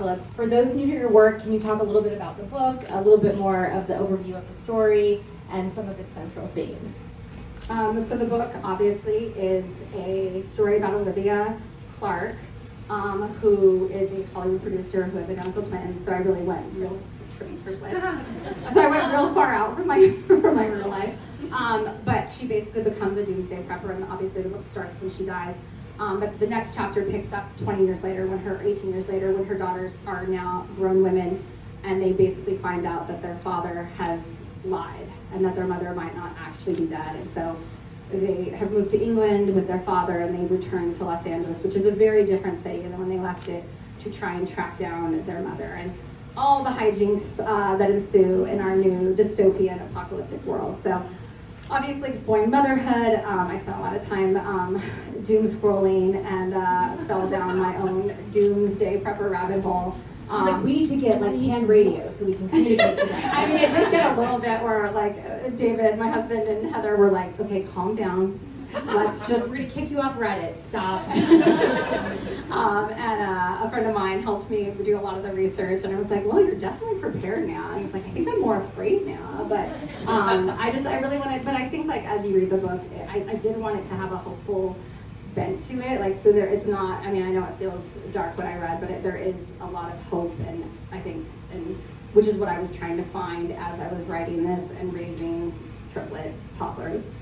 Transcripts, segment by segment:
Apocalypse. For those new to your work, can you talk a little bit about the book, a little bit more of the overview of the story, and some of its central themes? So the book obviously is a story about Olivia Clark, who is a Hollywood producer who has identical twins. So I really went real so I went real far out from my real life. But she basically becomes a doomsday prepper, and obviously the book starts when she dies. But the next chapter picks up 18 years later, when her daughters are now grown women, and they basically find out that their father has lied and that their mother might not actually be dead. And so they have moved to England with their father, and they return to Los Angeles, which is a very different city than when they left it, to try and track down their mother. And all the hijinks that ensue in our new dystopian apocalyptic world. So obviously exploring motherhood. I spent a lot of time doom scrolling and fell down my own doomsday prepper rabbit hole. She's like, we need to get like hand radio so we can communicate to them. I mean, it did get a little bit where like David, my husband, and Heather were like, okay, calm down. Let's just, we're gonna kick you off Reddit, stop. And a friend of mine helped me do a lot of the research, and I was like, well, you're definitely prepared now. And he was like, I think I'm more afraid now. But I really wanted, but I think like as you read the book, I did want it to have a hopeful bent to it. Like, so there, it's not, I mean, I know it feels dark what I read, but there is a lot of hope, and I think, and which is what I was trying to find as I was writing this and raising triplet toddlers.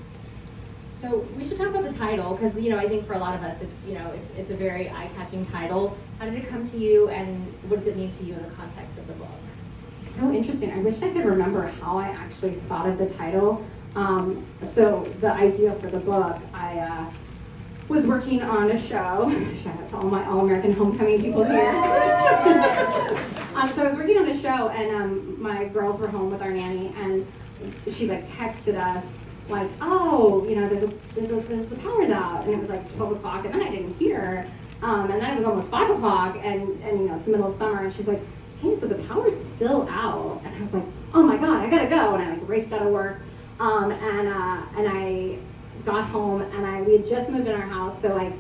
So we should talk about the title, because I think for a lot of us, it's a very eye-catching title. How did it come to you, and what does it mean to you in the context of the book? It's so interesting. I wish I could remember how I actually thought of the title. So the idea for the book, I was working on a show. Shout out to all my All-American Homecoming people here. So I was working on a show, and my girls were home with our nanny, and she like texted us like, oh, there's the power's out, and it was like 12 o'clock, and then I didn't hear, and then it was almost 5 o'clock, and it's the middle of summer, and she's like, hey, so the power's still out, and I was like, oh my god, I gotta go, and I like raced out of work, and I got home, and we had just moved in our house, so like,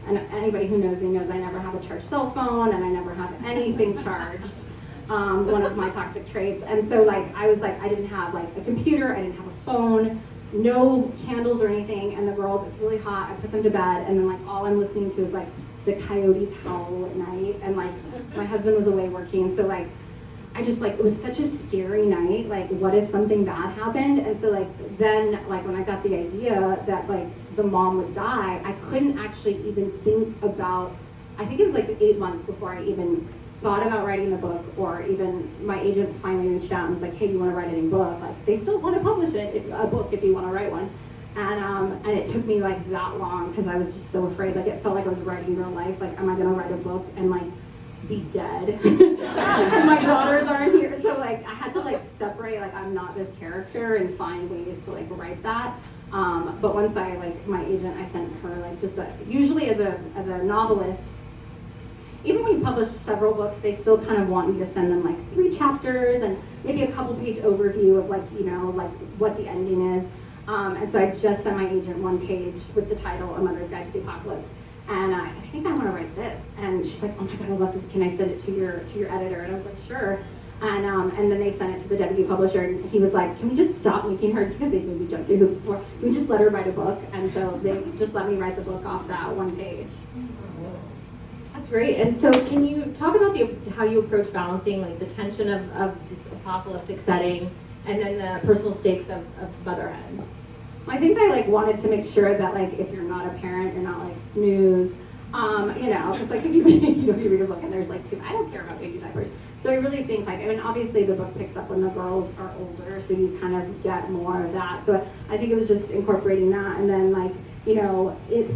and anybody who knows me knows I never have a charged cell phone, and I never have anything charged. One of my toxic traits, and so like I was like, I didn't have like a computer, I didn't have a phone, no candles or anything, and the girls, it's really hot, I put them to bed, and then like all I'm listening to is like the coyotes howl at night, and like my husband was away working, so like I just like, it was such a scary night, like what if something bad happened? And so like then like when I got the idea that like the mom would die, I couldn't actually even think about, I think it was like 8 months before I even thought about writing the book, or even my agent finally reached out and was like, hey, do you want to write a new book? Like, they still want to publish it, a book, if you want to write one. And it took me like that long, because I was just so afraid. Like, it felt like I was writing real life. Like, am I going to write a book and like be dead? And my daughters aren't here. So like, I had to like separate, like, I'm not this character, and find ways to like write that. But once I, like, my agent, I sent her like just usually as a novelist, even when you publish several books, they still kind of want you to send them like 3 chapters and maybe a couple page overview of like, like what the ending is. And so I just sent my agent 1 page with the title, A Mother's Guide to the Apocalypse. And I said, I think I want to write this. And she's like, oh my God, I love this. Can I send it to your editor? And I was like, sure. And then they sent it to the deputy publisher, and he was like, can we just stop making her, because they made me jump through hoops before, can we just let her write a book? And so they just let me write the book off that 1 page. That's great. And so can you talk about how you approach balancing like the tension of this apocalyptic setting and then the personal stakes of motherhood? I think I like wanted to make sure that like if you're not a parent, you're not like snooze, because like if you read a book and there's like 2, I don't care about baby diapers. So I really think like, I mean, obviously the book picks up when the girls are older, so you kind of get more of that. So I think it was just incorporating that, and then like,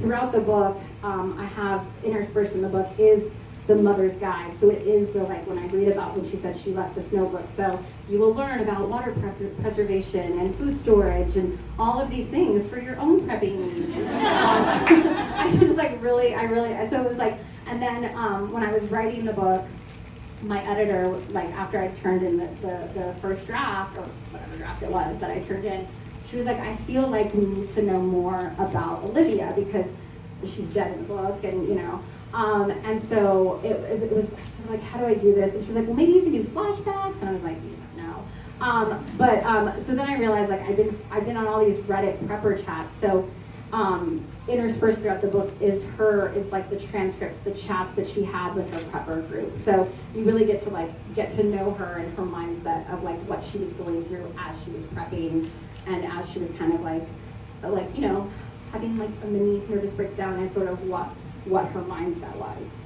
throughout the book, I have interspersed in the book is the mother's guide. So it is the, like, when I read about when she said she left this notebook. So you will learn about water preservation and food storage and all of these things for your own prepping needs. I just like really, so it was like, and then when I was writing the book, my editor, like after I turned in the first draft, or whatever draft it was that I turned in, she was like, I feel like we need to know more about Olivia because she's dead in the book, and And so it was sort of like, how do I do this? And she was like, well, maybe you can do flashbacks. And I was like, no. So then I realized, like, I've been on all these Reddit prepper chats. So interspersed throughout the book is like the transcripts, the chats that she had with her prepper group. So you really get to know her and her mindset of like what she was going through as she was prepping, and as she was kind of like having like a mini nervous breakdown, and sort of what her mindset was.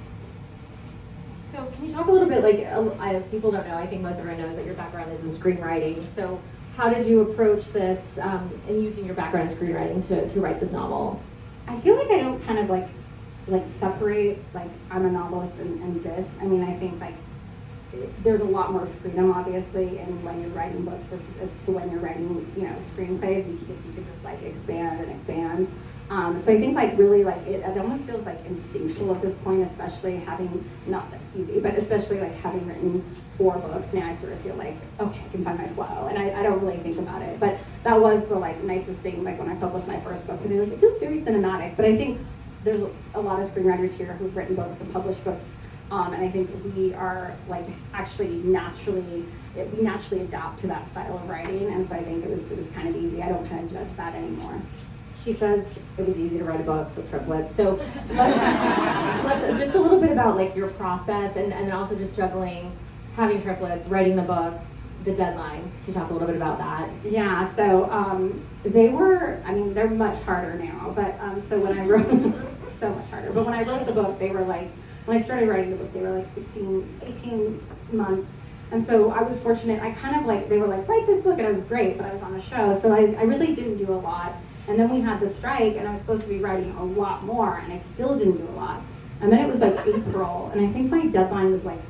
So can you talk a little bit, like, if people don't know, I think most everyone knows that your background is in screenwriting. So how did you approach this and using your background in screenwriting to write this novel? I feel like I don't kind of like separate, like, I'm a novelist and this. I mean, I think like there's a lot more freedom, obviously, in when you're writing books as to when you're writing, screenplays, because you can just like expand and expand. So I think like really like it almost feels like instinctual at this point, especially having, not that it's easy, but especially like having written 4 books now, I sort of feel like, okay, I can find my flow, and I don't really think about it. But that was the like nicest thing, like when I published my first book, and it feels very cinematic. But I think there's a lot of screenwriters here who've written books and published books, and I think we are like actually naturally adapt to that style of writing, and so I think it was kind of easy. I don't kind of judge that anymore. She says it was easy to write a book with triplets. So let's just a little bit about like your process, and then also just juggling having triplets, writing the book, the deadlines. Can you talk a little bit about that? Yeah, so they're much harder now, but so when I wrote, so much harder, but when I wrote the book, they were like, when I started writing the book, they were like 18 months. And so I was fortunate, they were like, write this book, and I was great, but I was on a show, so I really didn't do a lot. And then we had the strike, and I was supposed to be writing a lot more, and I still didn't do a lot. And then it was like April, and I think my deadline was like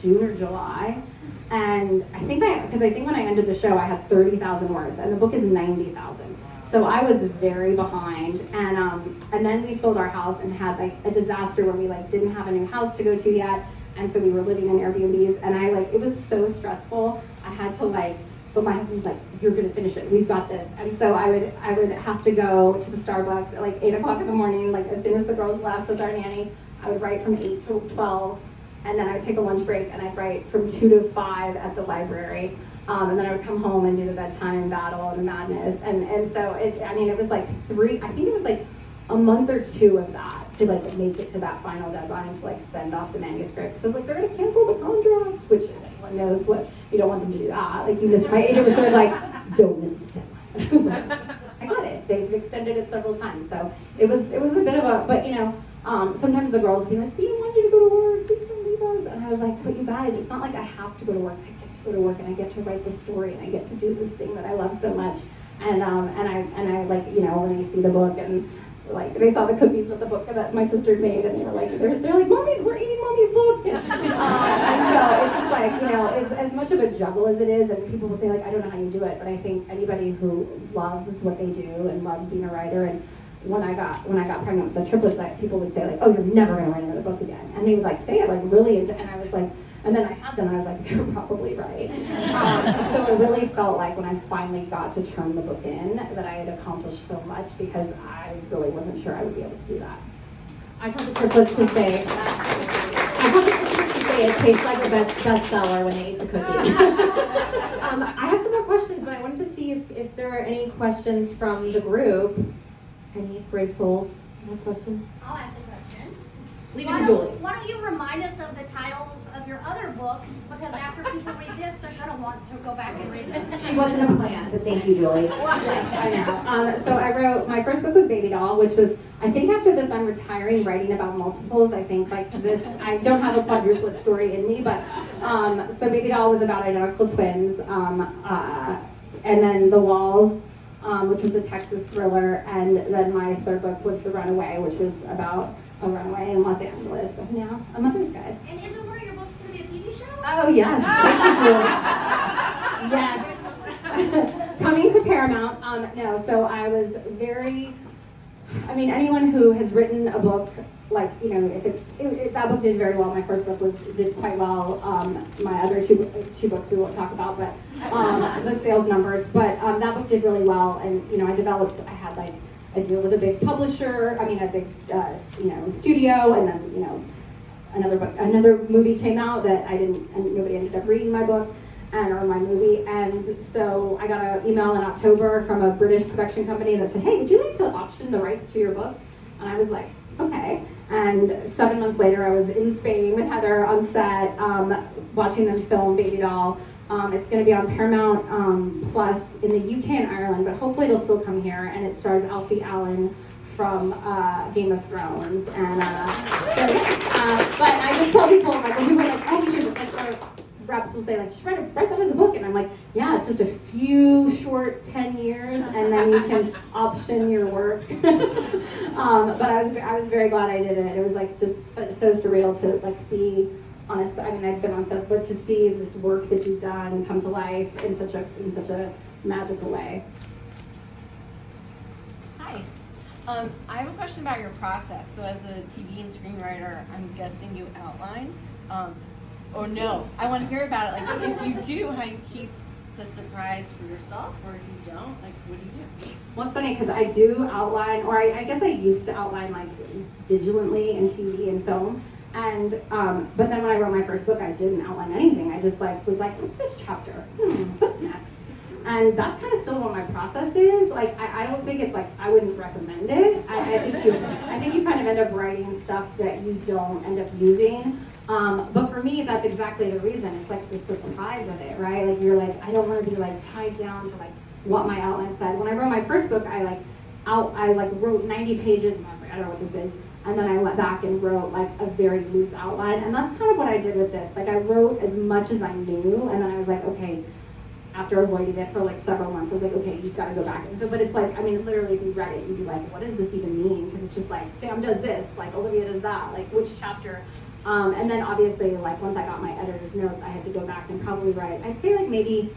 June or July. And I think when I ended the show, I had 30,000 words, and the book is 90,000. So I was very behind. And then we sold our house and had like a disaster where we like didn't have a new house to go to yet. And so we were living in Airbnbs, and it was so stressful. I had to but my husband was like, you're gonna finish it, we've got this. And so I would have to go to the Starbucks at like 8 o'clock in the morning, like as soon as the girls left with our nanny. I would write from 8 to 12, and then I would take a lunch break, and I'd write from 2 to 5 at the library. And then I would come home and do the bedtime battle and the madness. And so it was like I think it was like a month or 2 of that to like make it to that final deadline, to like send off the manuscript. So I was like, they're gonna cancel the contract, which anyone knows what, you don't want them to do that. Like my agent was sort of like, don't miss this deadline. I was like, I got it. They've extended it several times. So it was a bit of a, but sometimes the girls would be like, we don't want you to go to work, please don't leave us. And I was like, but you guys, it's not like I have to go to work. I get to go to work, and I get to write this story, and I get to do this thing that I love so much. And I like, when they see the book, and like they saw the cookies with the book that my sister made, and they were like, they're like, Mommy's, we're eating Mommy's book. And so it's just like, it's as much of a juggle as it is, and people will say like, I don't know how you do it, but I think anybody who loves what they do and loves being a writer, and when I got pregnant with the triplets, people would say like, oh, you're never gonna write another book again, and they would like say it like really, and I was like, and then I had them, and I was like, you're probably right. So it really felt like when I finally got to turn the book in, that I had accomplished so much, because I really wasn't sure I would be able to do that. I told the triplets to say it tastes like a bestseller when they eat the cookie. I have some more questions, but I wanted to see if there are any questions from the group. Any brave souls have questions? I'll ask the question. Leave it to Julie. Why don't you remind us of the titles of your other books? Because after people read this, they're going to want to go back and read them. She wasn't a plan, but thank you, Julie. Yes, I know. So I wrote, my first book was Baby Doll, which was, I think after this I'm retiring writing about multiples. I think like this, I don't have a quadruplet story in me, but so Baby Doll was about identical twins. And then The Walls, which was a Texas thriller, and then my third book was The Runaway, which was about a runaway in Los Angeles. So now A Mother's Guide. And isn't one of your books going to be a TV show? Oh yes, thank you, Julie. Yes, coming to Paramount. No, so I was anyone who has written a book, like, if that book did very well. My first book did quite well. My other two books we won't talk about, but the sales numbers. But that book did really well, and I had like a deal with a big publisher, a big studio, and then another movie came out that and nobody ended up reading my book or my movie, and so I got an email in October from a British production company that said, hey, would you like to option the rights to your book? And I was like, okay. And 7 months later, I was in Spain with Heather on set, watching them film Baby Doll. It's going to be on Paramount Plus in the UK and Ireland, but hopefully it'll still come here. And it stars Alfie Allen from Game of Thrones. And but I just tell people, like, when people are like, oh, you should just reps will say, like, you should write that as a book. And I'm like, yeah, it's just a few short 10 years, and then you can option your work. But I was very glad I did it. It was like just so surreal to like be honest. I've been on set, but to see this work that you've done come to life in such a magical way. Hi. I have a question about your process. So as a TV and screenwriter, I'm guessing you outline. Or no, I want to hear about it. Like, if you do, how you keep the surprise for yourself, or if you don't, like, what do you do? Well, it's funny because I do outline, or I guess I used to outline like vigilantly in TV and film, and but then when I wrote my first book, I didn't outline anything. I just was like, what's this chapter? What's next? And that's kind of still what my process is. Like, I don't think it's like, I wouldn't recommend it. I think you kind of end up writing stuff that you don't end up using. But for me, that's exactly the reason. It's like the surprise of it, right? Like, you're like, I don't want to be like tied down to like what my outline said. When I wrote my first book, I wrote 90 pages, and I was like, I don't know what this is. And then I went back and wrote like a very loose outline. And that's kind of what I did with this. Like, I wrote as much as I knew, and then I was like, okay, after avoiding it for like several months, I was like, okay, you've got to go back. And so, but it's like, literally, if you read it, you'd be like, what does this even mean? Because it's just like, Sam does this, like Olivia does that, like which chapter? And then obviously, like once I got my editor's notes, I had to go back and probably write, I'd say like maybe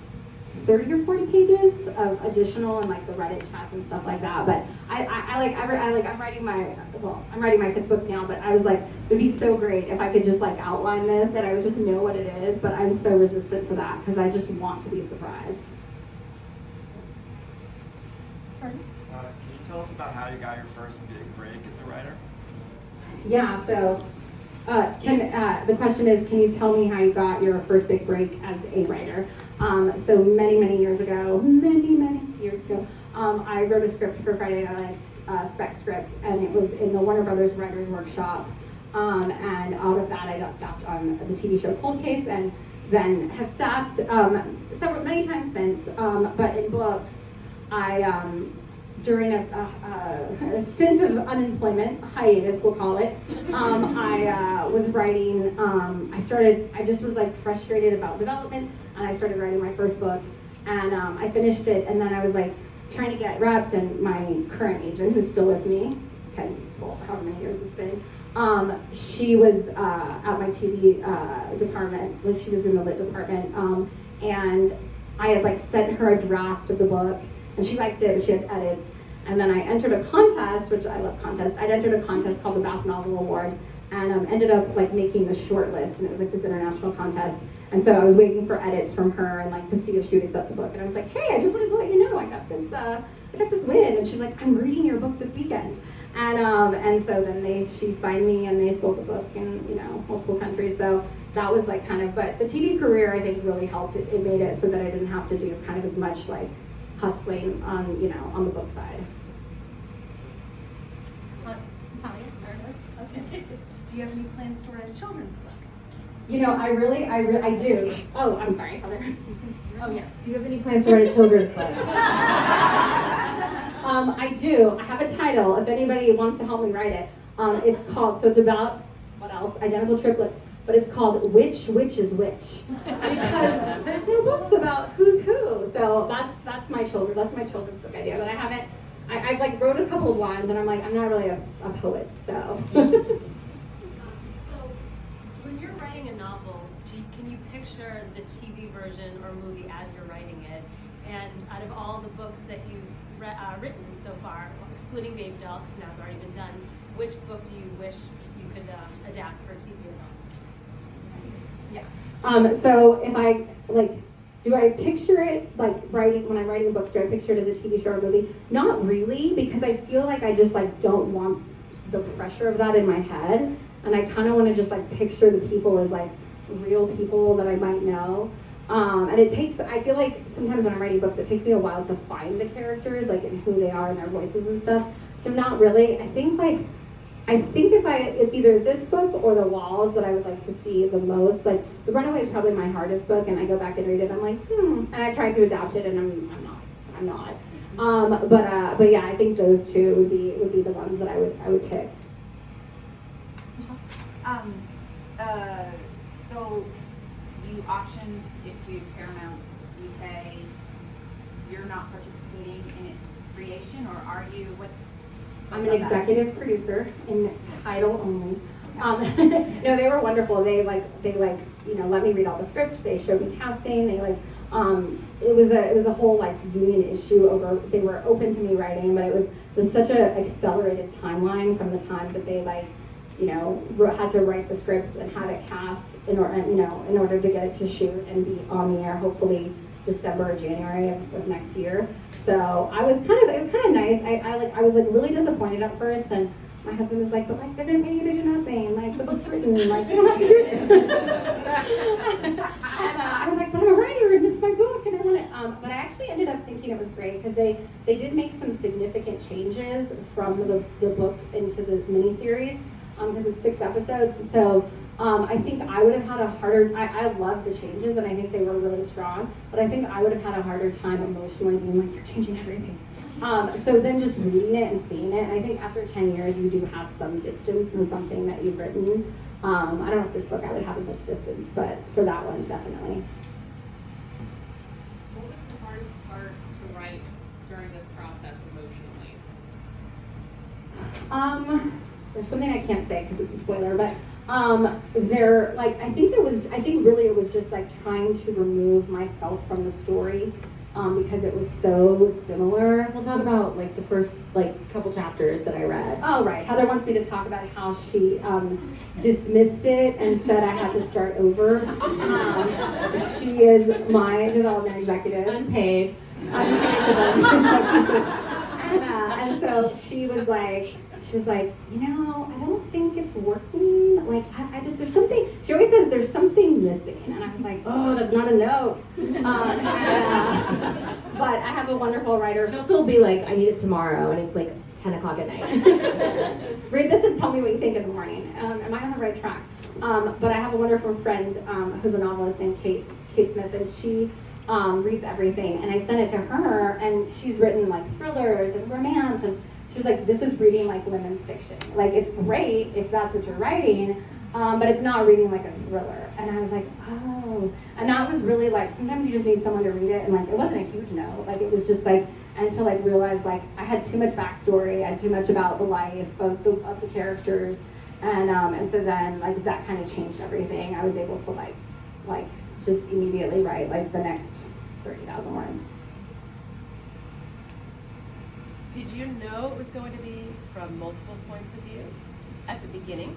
30 or 40 pages of additional and like the Reddit chats and stuff like that. But I'm writing my fifth book now, but I was like, it'd be so great if I could just like outline this and I would just know what it is, but I'm so resistant to that because I just want to be surprised. Can you tell us about how you got your first big break as a writer? Yeah, so the question is, can you tell me how you got your first big break as a writer? So many years ago, I wrote a script for Friday Night Lights, spec script, and it was in the Warner Brothers Writers Workshop. And out of that, I got staffed on the TV show Cold Case, and then have staffed many times since. But in books, during a stint of unemployment, hiatus we'll call it, I was writing, I just was like frustrated about development, and I started writing my first book, and I finished it, and then I was like trying to get repped, and my current agent, who's still with me, 12, however many years it's been, she was at my TV department, like she was in the lit department, and I had like sent her a draft of the book, and she liked it, but she had edits. And then I entered a contest, which I love contests. I'd entered a contest called the Bath Novel Award, and ended up like making the short list, and it was like this international contest. And so I was waiting for edits from her and like to see if she would accept the book. And I was like, hey, I just wanted to let you know I got this win. And she's like, I'm reading your book this weekend. And so then she signed me, and they sold the book in multiple countries. So that was like kind of, but the TV career I think really helped. It made it so that I didn't have to do kind of as much like hustling on the book side. Okay. Do you have any plans to write a children's book? I do. Oh, I'm sorry, Heather. Oh yes. Do you have any plans to write a children's book? I do. I have a title. If anybody wants to help me write it, it's called. So it's about what else? Identical triplets. But it's called Which is Which, because there's no books about who's who. So that's my children's book idea. But I haven't. I've like wrote a couple of lines, and I'm like, I'm not really a poet, so. So when you're writing a novel, can you picture the TV version or movie as you're writing it? And out of all the books that you've written so far, excluding Baby Doll, because now it's already been done, which book do you wish you could adapt for TV or film? Yeah. So if I like Do I picture it like when I'm writing books, do I picture it as a TV show or movie? Not really, because I feel like I just like don't want the pressure of that in my head. And I kind of want to just like picture the people as like real people that I might know. And I feel like sometimes when I'm writing books, it takes me a while to find the characters, like and who they are and their voices and stuff. So not really. I think it's either this book or The Walls that I would like to see the most. Like The Runaway is probably my hardest book, and I go back and read it, I'm like, and I tried to adapt it, and I'm not. But yeah, I think those two would be the ones that I would pick. So you auctioned it to Paramount UK. You're not participating in its creation, or are you? I'm an executive producer in title only. No, they were wonderful. They let me read all the scripts. They showed me casting. They it was a whole like union issue over. They were open to me writing, but it was such an accelerated timeline from the time that they had to write the scripts and have it cast in order to get it to shoot and be on the air, hopefully December or January of next year. So it was kind of nice. I was really disappointed at first, and my husband was like, but like they're gonna pay you to do nothing. Like the book's written, like you don't have to do it. And I was like, but I'm a writer and it's my book and I want it. But I actually ended up thinking it was great because they did make some significant changes from the book into the miniseries. Because it's 6 episodes, so I think I would have had a harder. I love the changes, and I think they were really strong. But I think I would have had a harder time emotionally being like, "You're changing everything." So then just reading it and seeing it, and I think after 10 years, you do have some distance from something that you've written. I don't know if this book I would have as much distance, but for that one, definitely. What was the hardest part to write during this process emotionally? There's something I can't say because it's a spoiler, but I think really it was just like trying to remove myself from the story because it was so similar. We'll talk about like the first couple chapters that I read. Oh right, Heather wants me to talk about how she dismissed it and said I had to start over. She is my development executive. Unpaid development executive. And so she was like, I don't think it's working. Like, there's something, she always says there's something missing. And I was like, oh, that's not a note. But I have a wonderful writer. She'll still be like, I need it tomorrow, and it's like 10 o'clock at night. Read this and tell me what you think in the morning. Am I on the right track? But I have a wonderful friend who's a novelist named Kate Smith, and she reads everything. And I sent it to her, and she's written like thrillers and romance, and she was like, this is reading like women's fiction. Like, it's great if that's what you're writing, but it's not reading like a thriller. And I was like, oh. And that was really like, sometimes you just need someone to read it, and like, it wasn't a huge no. Like, it was just like, until I realized like, I had too much backstory, I had too much about the life of the characters, and so then like, that kind of changed everything. I was able to like just immediately write like the next 30,000 words. Did you know it was going to be from multiple points of view at the beginning?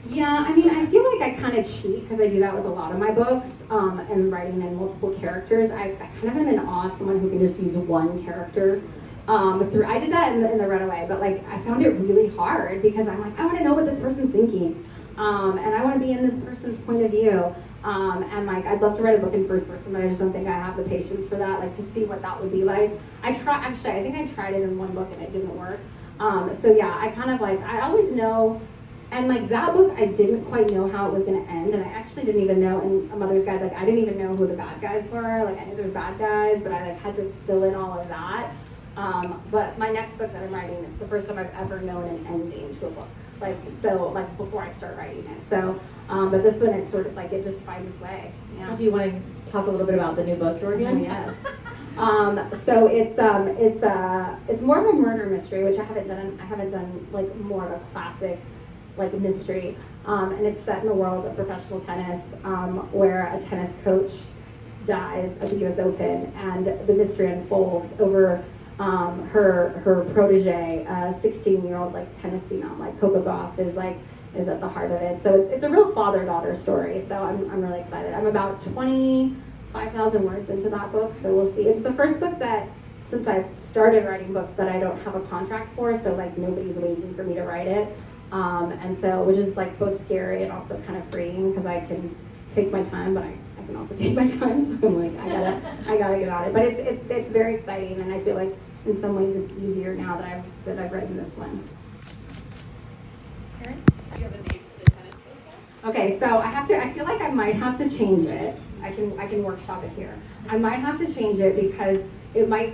Yeah, I mean, I feel like I kind of cheat because I do that with a lot of my books and writing in multiple characters. I kind of am in awe of someone who can just use one character. I did that in the Runaway, but like I found it really hard because I'm like, I want to know what this person's thinking, and I want to be in this person's point of view. And like, I'd love to write a book in first person, but I just don't think I have the patience for that, like to see what that would be like. I think I tried it in one book and it didn't work. So yeah, I kind of like, I always know, and like that book, I didn't quite know how it was gonna end, and I actually didn't even know in A Mother's Guide, like I didn't even know who the bad guys were, like I knew there were bad guys, but I like had to fill in all of that. But my next book that I'm writing, it's the first time I've ever known an ending to a book. Like before I start writing it. So, but this one, it's sort of like it just finds its way. Yeah. Do you want to talk a little bit about the new book, Georgia? Yes. So it's more of a murder mystery, which I haven't done like more of a classic like mystery. And it's set in the world of professional tennis, where a tennis coach dies at the US Open, and the mystery unfolds over her protege, 16-year-old like tennis phenom, like Coco Gauff is at the heart of it. So it's a real father-daughter story. So I'm really excited. I'm about 25% 5,000 words into that book, so we'll see. It's the first book that, since I've started writing books, that I don't have a contract for, so like nobody's waiting for me to write it. And so, which is like both scary and also kind of freeing, because I can take my time, but I can also take my time, so I'm like, I gotta get on it. But it's very exciting, and I feel like in some ways it's easier now that I've written this one. Karen, do you have a name for the tennis book yet? Okay, so I feel like I might have to change it. I can workshop it here. I might have to change it because it might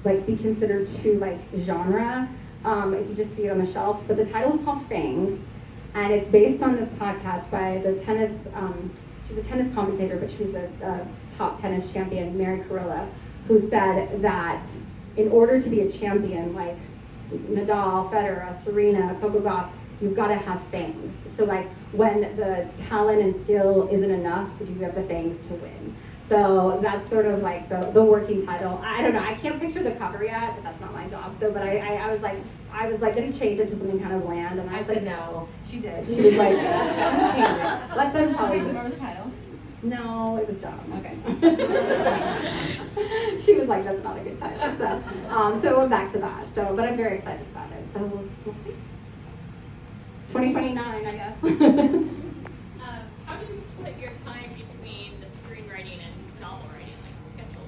like be considered too like genre, if you just see it on the shelf. But the title's called Fangs, and it's based on this podcast by the tennis, she's a tennis commentator, but she's a top tennis champion, Mary Carrillo, who said that in order to be a champion, like Nadal, Federer, Serena, Coco Gauff, you've got to have fangs. So like when the talent and skill isn't enough, do you have the fangs to win? So that's sort of like the working title. I don't know, I can't picture the cover yet, but that's not my job. So, but I was like gonna change it to something kind of bland, and I was like, no. She did. She was like, change it. Let them tell you. Remember the title? No, it was dumb. Okay. She was like, that's not a good title. So went back to that. So, but I'm very excited about it. So we'll see. 2029, I guess. How do you split your time between the screenwriting and novel writing, like schedule?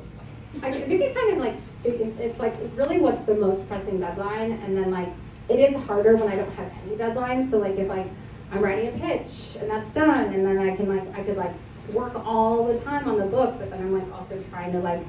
I think it kind of like, it's like really what's the most pressing deadline, and then like, it is harder when I don't have any deadlines. So like if like I'm writing a pitch and that's done, and then I could work all the time on the book, but then I'm like also trying to like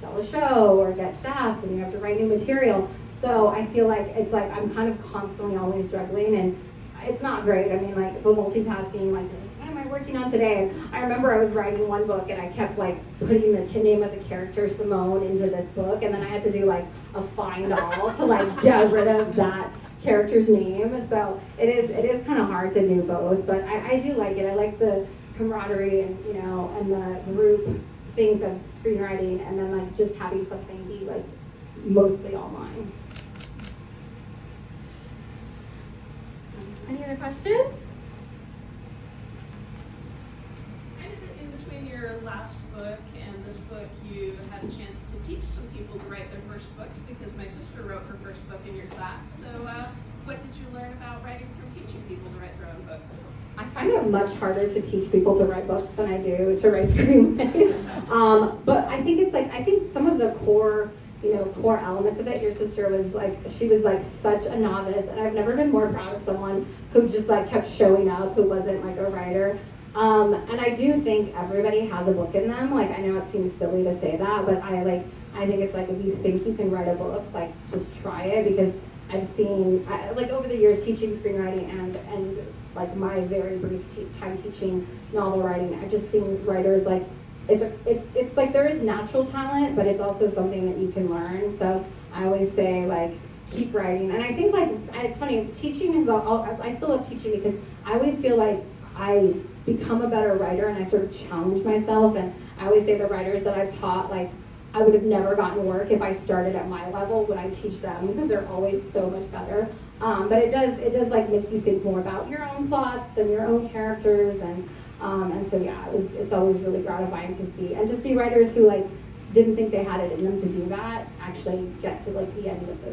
sell a show or get staffed, and you have to write new material. So I feel like it's like I'm kind of constantly always juggling, and it's not great. I mean, like the multitasking, like what am I working on today? I remember I was writing one book and I kept like putting the name of the character Simone into this book, and then I had to do like a find all to like get rid of that character's name. So it is kind of hard to do both, but I do like it. I like the camaraderie and and the group think of screenwriting, and then like just having something be like mostly all mine. Any other questions? Kind of in between your last book and this book, you had a chance to teach some people to write their first books, because my sister wrote her first book in your class. So what did you learn about writing from teaching people to write their own books? I find it much harder to teach people to write books than I do to write screenplays. But I think some of the core elements of it, your sister was like, she was like such a novice, and I've never been more proud of someone who just like kept showing up, who wasn't like a writer. And I do think everybody has a book in them. Like, I know it seems silly to say that, but I think it's like, if you think you can write a book, like just try it, because I've seen, like over the years teaching screenwriting and like my very brief time teaching novel writing, I've just seen writers like, it's like there is natural talent, but it's also something that you can learn. So I always say like, keep writing. And I think like, it's funny, teaching is, I still love teaching, because I always feel like I become a better writer and I sort of challenge myself. And I always say the writers that I've taught, like, I would have never gotten work if I started at my level when I teach them, because they're always so much better. But it does like make you think more about your own plots and your own characters, and so yeah, it's always really gratifying to see writers who like didn't think they had it in them to do that actually get to like the end of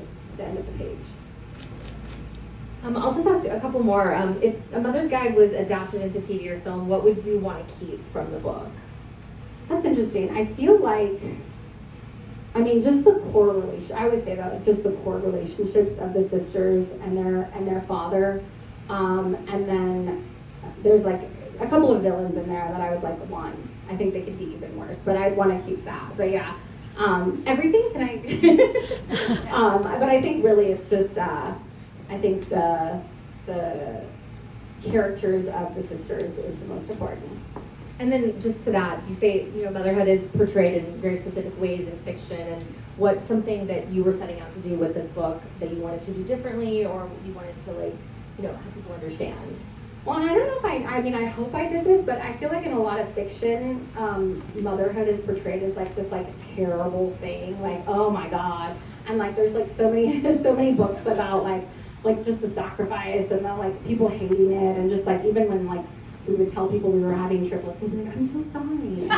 the page. I'll just ask a couple more. If A Mother's Guide was adapted into TV or film, what would you want to keep from the book? That's interesting. I feel like, I mean, just the core relation. I always say that, like, just the core relationships of the sisters and their father, and then there's like a couple of villains in there that I would like want. I think they could be even worse, but I'd want to keep that. But yeah, everything can I? But I think really it's just I think the characters of the sisters is the most important. And then just to that, you say, motherhood is portrayed in very specific ways in fiction, and what's something that you were setting out to do with this book that you wanted to do differently, or you wanted to have people understand? Well, I don't know if I hope I did this, but I feel like in a lot of fiction, motherhood is portrayed as like this like terrible thing, like, oh my God. And like there's like so many books about like just the sacrifice and the like people hating it, and just like even when like we would tell people we were having triplets and be like, I'm so sorry.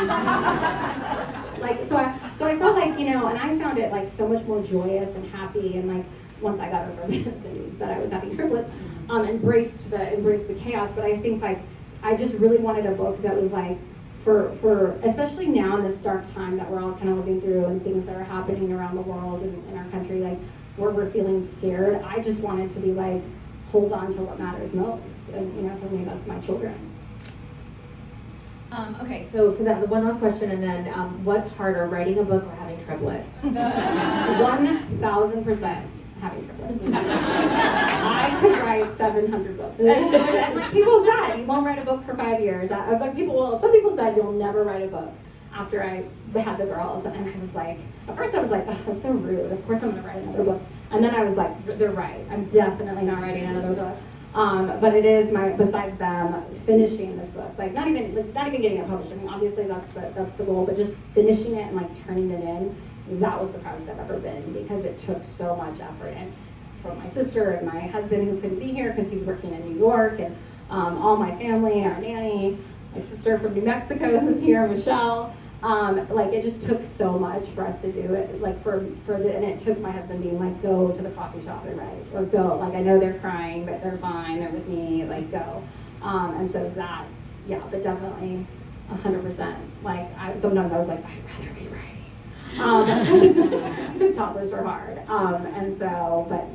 Like, so I felt like, you know, and I found it like so much more joyous and happy, and like once I got over the news that I was having triplets, embraced the chaos. But I think like I just really wanted a book that was like for especially now in this dark time that we're all kind of living through, and things that are happening around the world and in our country, like where we're feeling scared. I just wanted to be like, hold on to what matters most, and you know, for me that's my children. Okay, so to that, the one last question, and then what's harder, writing a book or having triplets? 1,000% having triplets. I could write 700 books. And like people said, you won't write a book for 5 years. Some people said you'll never write a book after I had the girls, and I was like, at first I was like, oh, that's so rude. Of course I'm gonna write another book. And then I was like, they're right. I'm definitely not writing another book. But it is besides them finishing this book, like not even getting it published. I mean, obviously that's the goal, but just finishing it and like turning it in, that was the proudest I've ever been, because it took so much effort, and from my sister and my husband who couldn't be here because he's working in New York, and all my family, our nanny, my sister from New Mexico who's here, Michelle. Like it just took so much for us to do it, like and it took my husband being like, go to the coffee shop and write, or go, like I know they're crying, but they're fine, they're with me, like go. And so that, yeah, but definitely 100%. Like sometimes I was like, I'd rather be writing, because toddlers are hard. And so, but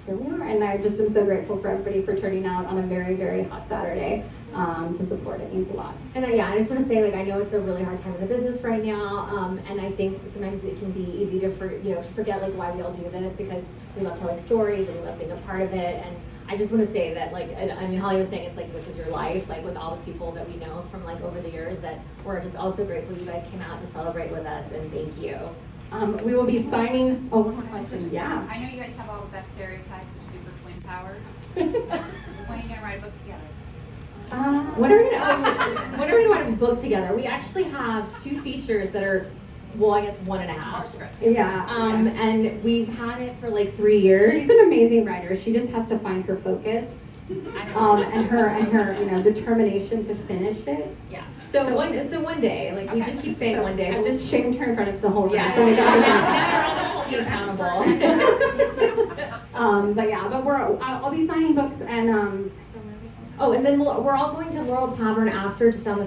here we are, and I just am so grateful for everybody for turning out on a very, very hot Saturday. To support it means a lot. And yeah, I just want to say, like, I know it's a really hard time in the business right now, and I think sometimes it can be easy to forget like why we all do this, because we love telling stories and we love being a part of it. And I just want to say that, like, I mean, Hollie was saying it's like this is your life, like with all the people that we know from like over the years, that we're just also grateful you guys came out to celebrate with us, and thank you. We will be signing. Oh, one more question. Yeah. I know you guys have all the best stereotypes of super twin powers. When are you gonna write a book together? When are we gonna write a book together? We actually have 2 features that are, well, I guess 1.5. Yeah. And we've had it for like 3 years. She's an amazing writer. She just has to find her focus, and her determination to finish it. Yeah. So one day, like we just keep saying one day. I've just shamed her in front of the whole room. Yeah. So we got Now you're all gonna hold me accountable. but I'll be signing books, and Oh, and then we're all going to Laurel Tavern after, just down the